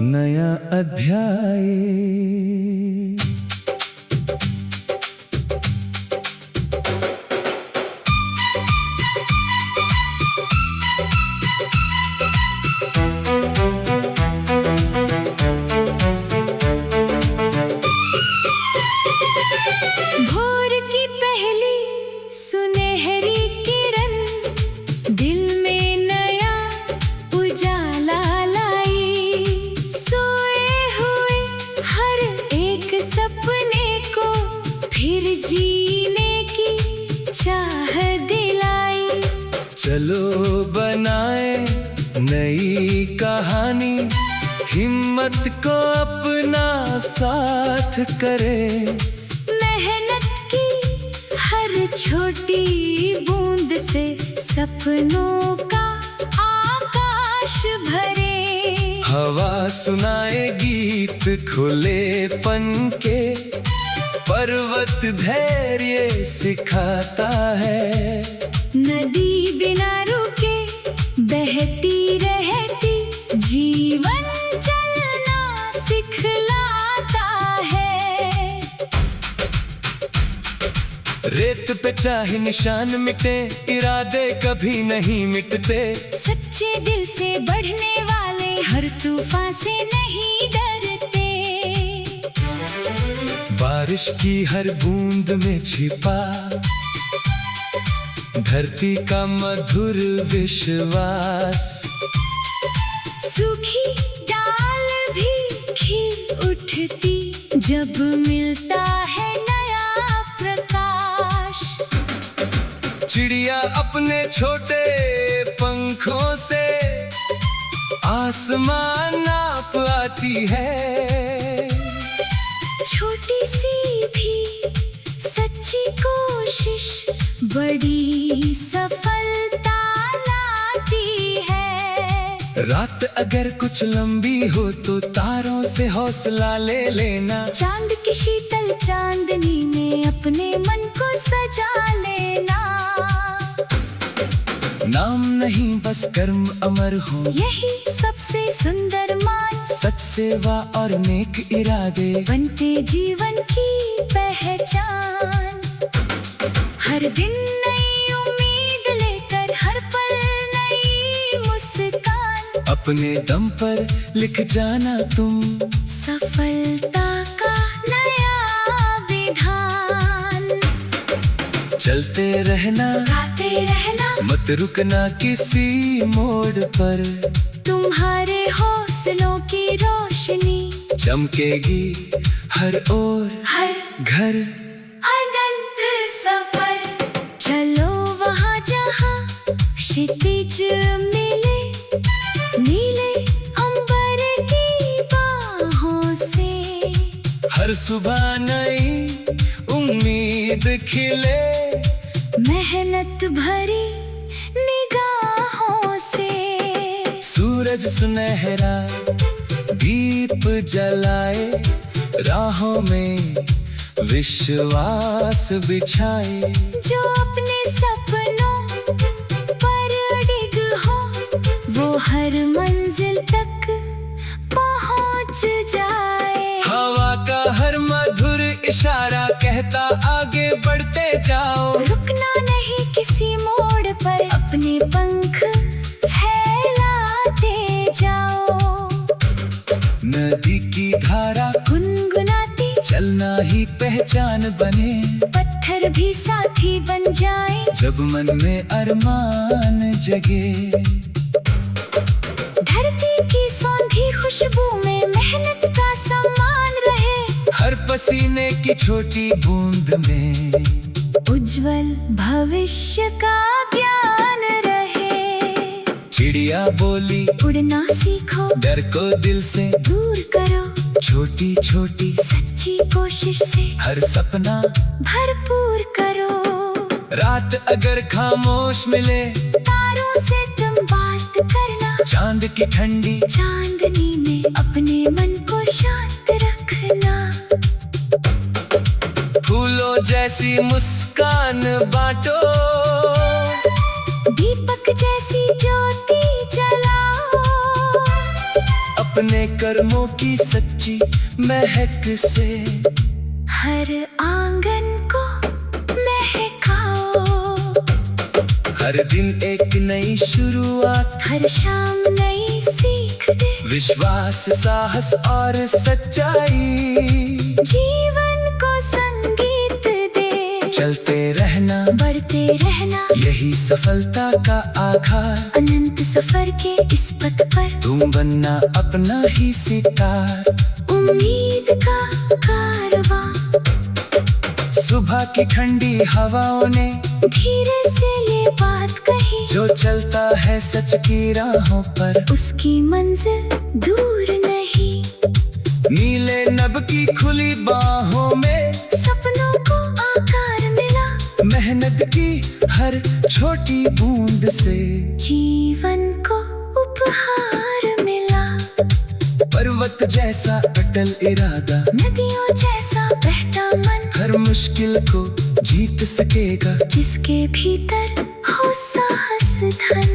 नया अध्याय। भोर की पहली सुनहरी किरण दिल में नया उजाला लाई। सोए हुए हर एक सपने को फिर जीने की चाह दिलाई। चलो बनाए नई कहानी, हिम्मत को अपना साथ करें। मेहनत की हर छोटी बूंद से सपनों का आकाश भरे। हवा सुनाए गीत खुलेपन के, पर्वत धैर्य सिखाता है। नदी बिना रुके बहती रहती जीवन चलना सिखलाता है। रेत पे चाहे निशान मिटे, इरादे कभी नहीं मिटते। सच्चे दिल से बढ़ने वाले हर तूफान से नहीं डरते। बारिश की हर बूंद में छिपा धरती का मधुर विश्वास। सूखी डाल भी खिल उठती जब मिलता है नया प्रकाश। चिड़िया अपने छोटे पंखों से आसमान नाप आती है। छोटी सी भी सच्ची कोशिश बड़ी सफलता लाती है। रात अगर कुछ लंबी हो तो तारों से हौसला ले लेना। चांद की शीतल चांदनी में अपने मन को सजा लेना। नाम नहीं बस कर्म अमर हो, यही सबसे सुंदर मान। सच सेवा और नेक इरादे बनते जीवन की पहचान। हर दिन नई उम्मीद लेकर हर पल नई मुस्कान। अपने दम पर लिख जाना तुम सफलता का नया विधान। चलते रहना, गाते रहना, मत रुकना किसी मोड़ पर। तुम्हारे हौसलों की रोशनी चमकेगी हर ओर, हर घर अनंत सफर। चलो वहाँ जहाँ क्षितिज मिले नीले अंबर की बाहों से। हर सुबह नई उम्मीद खिले, मेहनत भरी निगाहों से। सूरज सुनहरा दीप जलाए, राहों में विश्वास बिछाए। जो अपने सपनों पर अडिग हो वो हर मंजिल तक पहुंच जाए। हवा का हर मधुर इशारा कहता आगे बढ़ते जाओ। रुकना नहीं किसी मोड़ पर, अपने पंख फैलाते जाओ। नदी की धारा गुनगुनाती चलना ही पहचान बने। पत्थर भी साथी बन जाए जब मन में अरमान जगे। धरती की सौंधी खुशबू में मेहनत का सम्मान रहे। हर पसीने की छोटी बूंद में उज्जवल भविष्य का ज्ञान रहे। चिड़िया बोली उड़ना सीखो, डर को दिल से दूर करो। छोटी छोटी सच्ची कोशिश से हर सपना भरपूर करो। रात अगर खामोश मिले, तारों से तुम बात करना। चांद की ठंडी चांदनी में अपने मन को शांत रखना। फूलों जैसी मुस्कान बांटो, दीपक जैसी ज्योति जलाओ। अपने कर्मों की सच्ची महक से। हर आंगन को महकाओ, हर दिन एक नई शुरुआत, हर शाम नई सीख दे। विश्वास, साहस और सच्चाई जीवन को संगीत दे। चलते रहना, बढ़ते रहना, यही सफलता का आधार। अनंत सफर के इस पथ पर तुम बनना अपना ही सितार। उम्मीद का कारवां, सुबह की ठंडी हवाओं ने धीरे से ये बात कही, जो चलता है सच की राहों पर, उसकी मंजिल दूर नहीं। नीले नभ की खुली बाहों में सपनों को आकार मिला, मेहनत की हर छोटी बूंद से जीवन को उपहार मिला। पर्वत जैसा अटल इरादा, नदियों जैसा बहता मन, हर मुश्किल को जीत सकेगा जिसके भीतर हो साहस धन।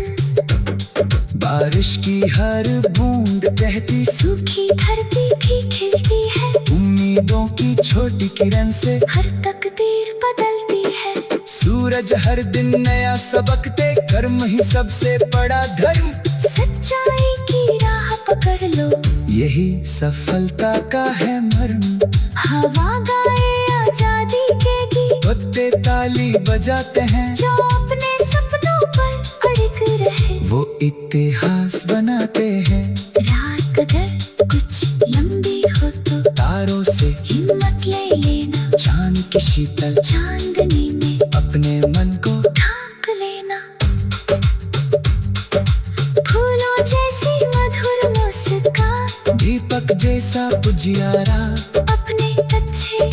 बारिश की हर बूंद बहती, सूखी धरती भी खिलती है, उम्मीदों की छोटी किरण से हर तकदीर बदलती है। सूरज हर दिन नया सबक दे, कर्म ही सबसे बड़ा धर्म। सच्चाई की राह पकड़ लो, यही सफलता का है मर्म। हवा गाए आजादी के गीत, पत्ते ताली बजाते हैं, जो अपने सपनों पर अड़िग रहे, वो इतिहास बनाते हैं। रात अगर कुछ लंबी हो तो तारों से हिम्मत ले लेना, चांद की शीतल चांदनी में अपने मन को ढांक लेना। फूलों जैसी मधुर मुस्कान, दीपक जैसा उजियारा, अपने अच्छे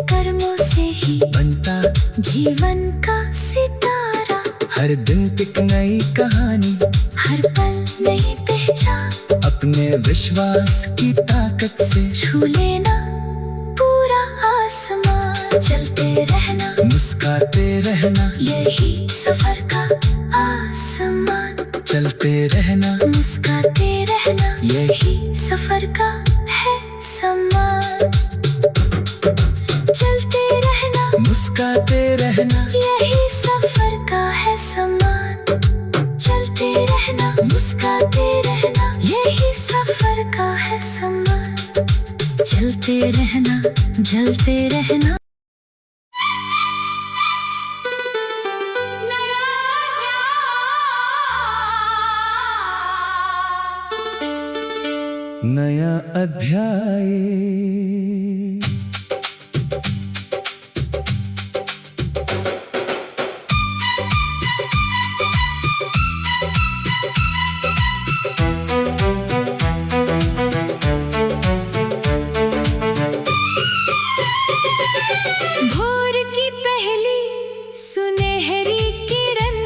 कर्मों से ही बनता जीवन का सितारा। हर दिन एक नई कहानी, हर पल नई पहचान, अपने विश्वास की ताकत से छू लेना पूरा आसमान। चलते रहना, मुस्कुराते रहना, यही सफर का आसमान। चलते रहना, मुस्कुराते रहना, यही सफर का है सम्मान। चलते रहना, मुस्कुराते रहना, यही सफर का है सम्मान। चलते रहना, मुस्कुराते रहना, यही सफर का है सम्मान। चलते रहना, जलते रहना। नया अध्याय। भोर की पहली सुनहरी किरण,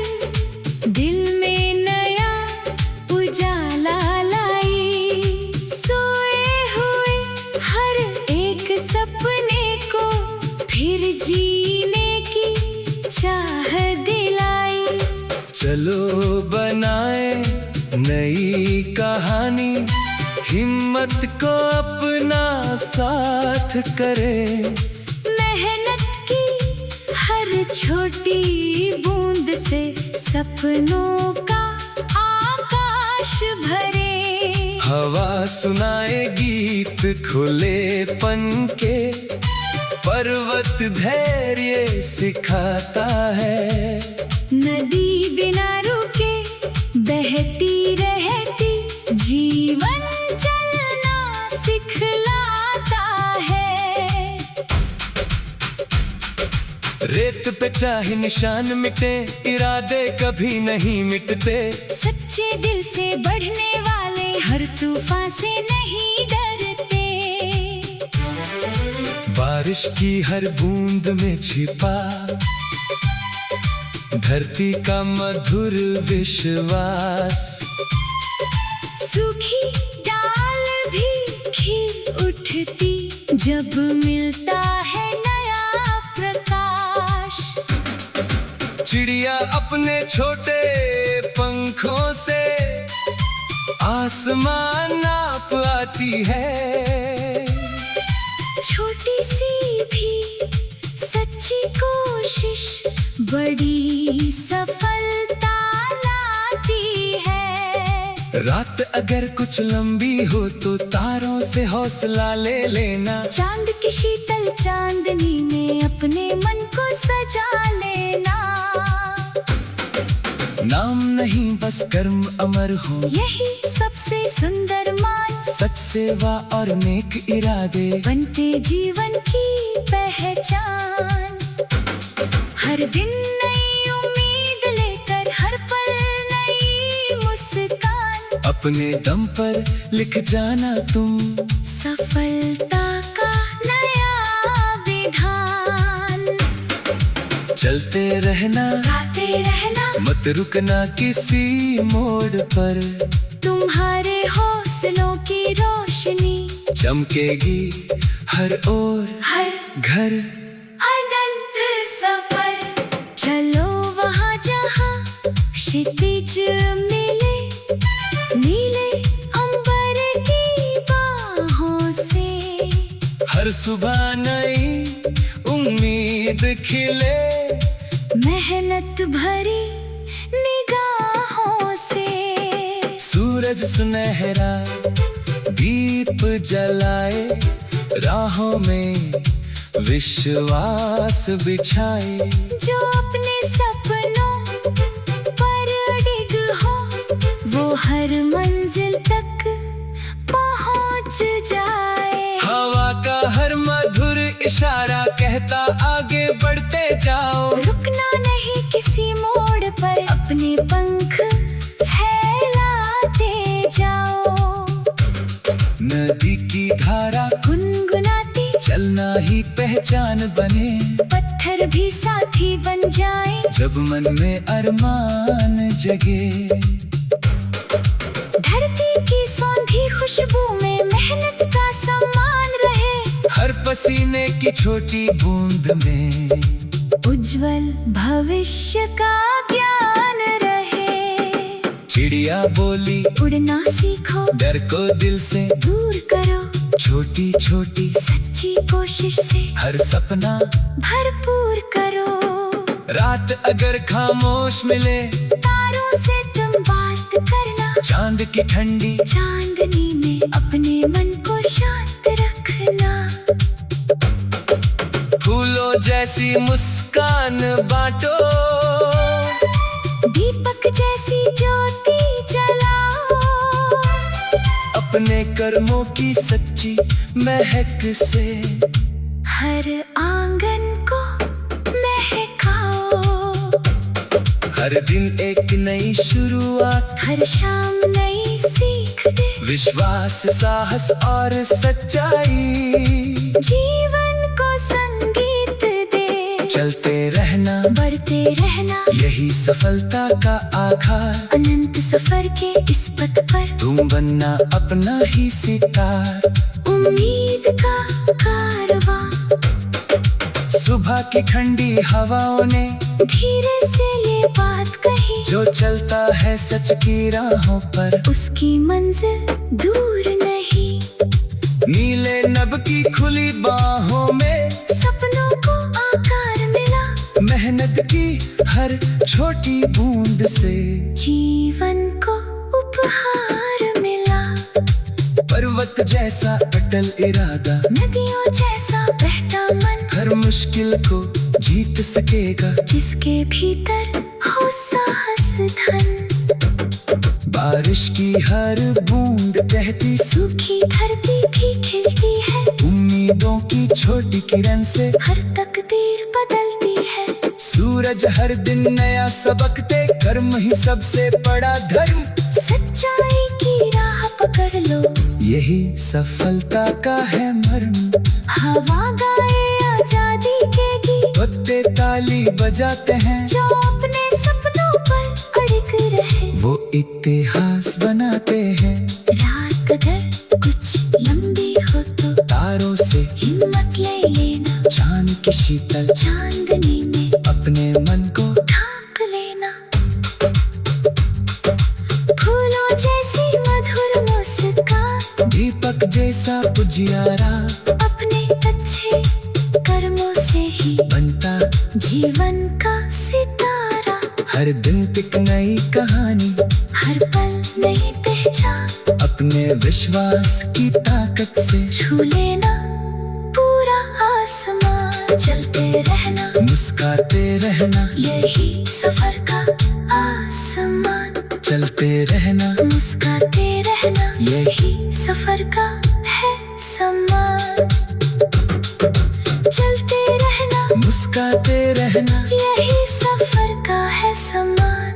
दिल में नया उजाला लाई। सोए हुए हर एक सपने को फिर जीने की चाह दिलाई। चलो बनाए नई कहानी, हिम्मत को अपना साथ करे। मेहनत की हर छोटी बूंद से सपनों का आकाश भरे। हवा सुनाए गीत खुलेपन के, पर्वत धैर्य सिखाता है। नदी बिना रुके बहती रहती, जीवन चलना सिखलाता है। रेत पे चाहे निशान मिटे, इरादे कभी नहीं मिटते। सच्चे दिल से बढ़ने वाले हर तूफान से नहीं डरते। बारिश की हर बूंद में छिपा धरती का मधुर विश्वास। सूखी डाल भी खिल उठती, जब मिलता है नया प्रकाश। चिड़िया अपने छोटे पंखों से आसमान नाप आती है। छोटी सी भी सच्ची कोशिश बड़ी सफलता लाती है। रात अगर कुछ लंबी हो तो तारों से हौसला ले लेना। चांद की शीतल चांदनी में अपने मन को सजा लेना। नाम नहीं बस कर्म अमर हो, यही सबसे सुंदर मान। सच सेवा और नेक इरादे बनते जीवन की पहचान। हर दिन नई उम्मीद लेकर, हर पल नई मुस्कान। अपने दम पर लिख जाना तुम सफलता का नया विधान। चलते रहना, गाते रहना, मत रुकना किसी मोड़ पर। तुम्हारे हौसलों की रोशनी चमकेगी हर ओर, हर घर अनंत सफर। चलो वहाँ जहाँ क्षितिज मिले, नीले अंबर की बाहों से। हर सुबह नई उम्मीद खिले, मेहनत भरी निगाहों से। सूरज सुनहरा दीप जलाए, राहों में विश्वास बिछाए। जो अपने सपनों पर अडिग हो, वो हर मंजिल तक पहुंच जाए। हवा का हर मधुर इशारा कहता आगे बढ़ते जाओ। रुकना नहीं किसी मोड़ पर, अपने पंख फैलाते जाओ। नदी की धारा गुनगुनाती चलना ही पहचान बने। पत्थर भी साथी बन जाए, जब मन में अरमान जगे। धरती की सौंधी खुशबू में मेहनत का सम्मान रहे। हर पसीने की छोटी बूंद में उज्जवल भविष्य का ज्ञान रहे। चिड़िया बोली उड़ना सीखो, डर को दिल से दूर करो। छोटी छोटी सच्ची कोशिश से हर सपना भरपूर करो। रात अगर खामोश मिले, तारों से तुम बात करना। चांद की ठंडी चांदनी में अपने मन को शांत रखना। फूलों जैसी मुस्कान बांटो, दीपक जैसी ज्योति जलाओ। अपने कर्मों की सच्ची महक से हर आंगन को महकाओ। हर दिन एक नई शुरुआत, हर शाम नई सीख दे। विश्वास, साहस और सच्चाई जीवन को संगीत दे। चलते रहना, बढ़ते रहना, यही सफलता का आधार। अनंत सफर के इस पथ पर तुम बनना अपना ही सितार। उम्मीद का कारवां। सुबह की ठंडी हवाओं ने धीरे से ये बात कही। जो चलता है सच की राहों पर, उसकी मंजिल दूर नहीं। नीले नभ की खुली बाहों में सपनों को आकार मिला। मेहनत की हर छोटी बूंद से जीवन को उपहार मिला। पर्वत जैसा अटल इरादा, नदियों जैसा बहता मन। हर मुश्किल को जीत सकेगा जिसके भीतर हो साहस धन। बारिश की हर बूंद बहती, सूखी धरती भी खिलती है। उम्मीदों की छोटी किरण से हर तकदीर बदलती है। सूरज हर दिन नया सबक दे, कर्म ही सबसे बड़ा धर्म। सच्चाई की राह पकड़ लो, यही सफलता का है मर्म। हवा गाए आजादी के गीत, पत्ते ताली बजाते हैं। जो अपने सपनों पर अड़िग रहे, वो इतिहास बनाते हैं। रात अगर कुछ लंबी हो तो तारों से हिम्मत ले लेना। चांद की शीतल चांदनी में अपने मन को ढांक लेना। फूलों जैसी मधुर उजियारा अपने अच्छे कर्मों से ही बनता जीवन का सितारा। हर दिन एक नई कहानी, हर पल नई पहचान, अपने विश्वास की ताकत से छू लेना पूरा आसमान। चलते रहना, मुस्कुराते रहना, यही सफर का आसमान। चलते रहना, मुस्कुराते रहना, यही सफर का है सम्मान। चलते रहना, मुस्कुराते रहना, यही सफर का है सम्मान।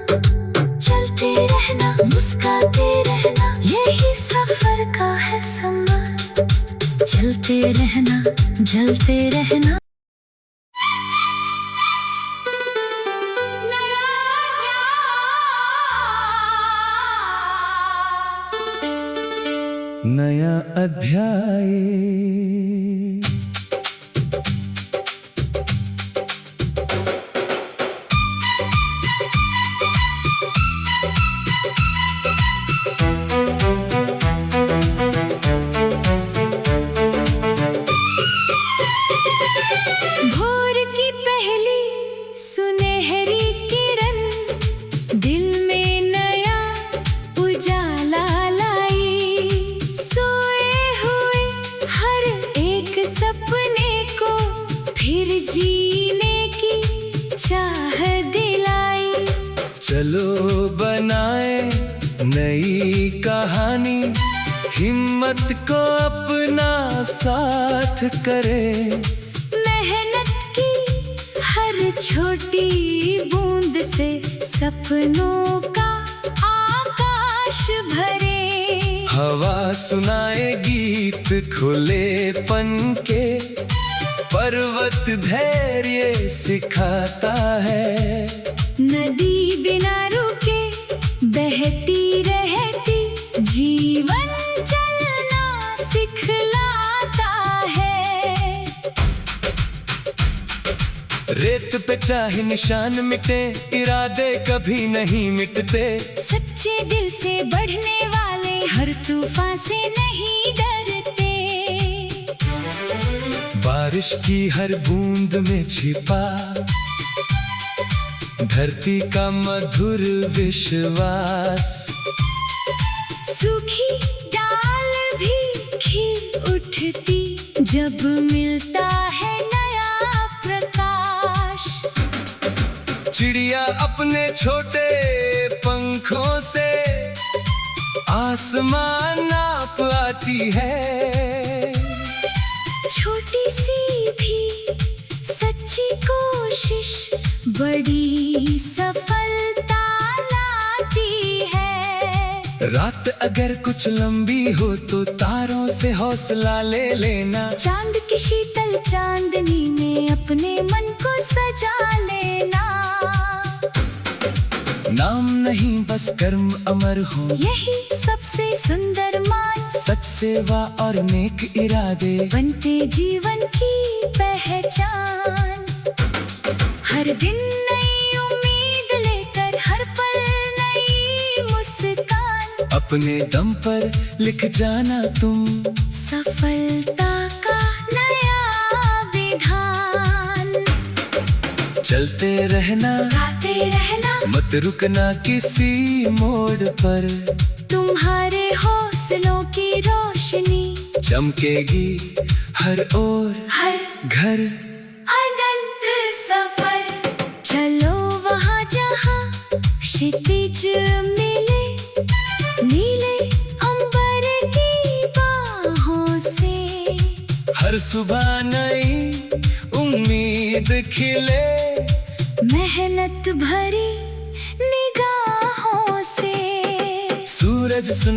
चलते रहना, मुस्कुराते रहना, यही सफर का है सम्मान। चलते रहना, जलते रहना। नया अध्याय। भोर की पहली सुनहरी किरण दिल में नया उजाला लाई। सोए हुए हर एक सपने को फिर जीने की चाह दिलाई। चलो बनाए नई कहानी, हिम्मत को अपना साथ करे। मेहनत की हर छोटी बूंद से सपनों का आकाश भरे। हवा सुनाए गीत खुले पन के, पर्वत धैर्य सिखाता है। नदी बिना रुके बहती रहती, जीवन चलना सिखलाता है। रेत पे चाहे निशान मिटे, इरादे कभी नहीं मिटते। सच्चे दिल से बढ़ने वाले हर तूफान से नहीं डरते। बारिश की हर बूंद में छिपा धरती का मधुर विश्वास। सूखी डाल भी खिल उठती जब मिलता है नया प्रकाश। चिड़िया अपने छोटे पंखों से आसमान नाप आती है। छोटी सी भी सच्ची कोशिश बड़ी सफलता लाती है। रात अगर कुछ लंबी हो तो तारों से हौसला ले लेना। चांद की शीतल चांदनी में अपने मन को सजा लेना। नाम नहीं बस कर्म अमर हो, यही सबसे सुंदर मान। सच सेवा और नेक इरादे बनते जीवन की पहचान। हर दिन नई उम्मीद लेकर, हर पल नई मुस्कान। अपने दम पर लिख जाना तुम सफलता का नया विधान। चलते रहना, गाते रहना, मत रुकना किसी मोड़ पर। तुम्हारे हौसलों की रोशनी चमकेगी हर ओर, हर घर अनंत सफर। चलो वहाँ जहाँ क्षितिज मिले, नीले अंबर की बाहों से। हर सुबह नई उम्मीद खिले, मेहनत भरी निगाहों से। सूरज सुना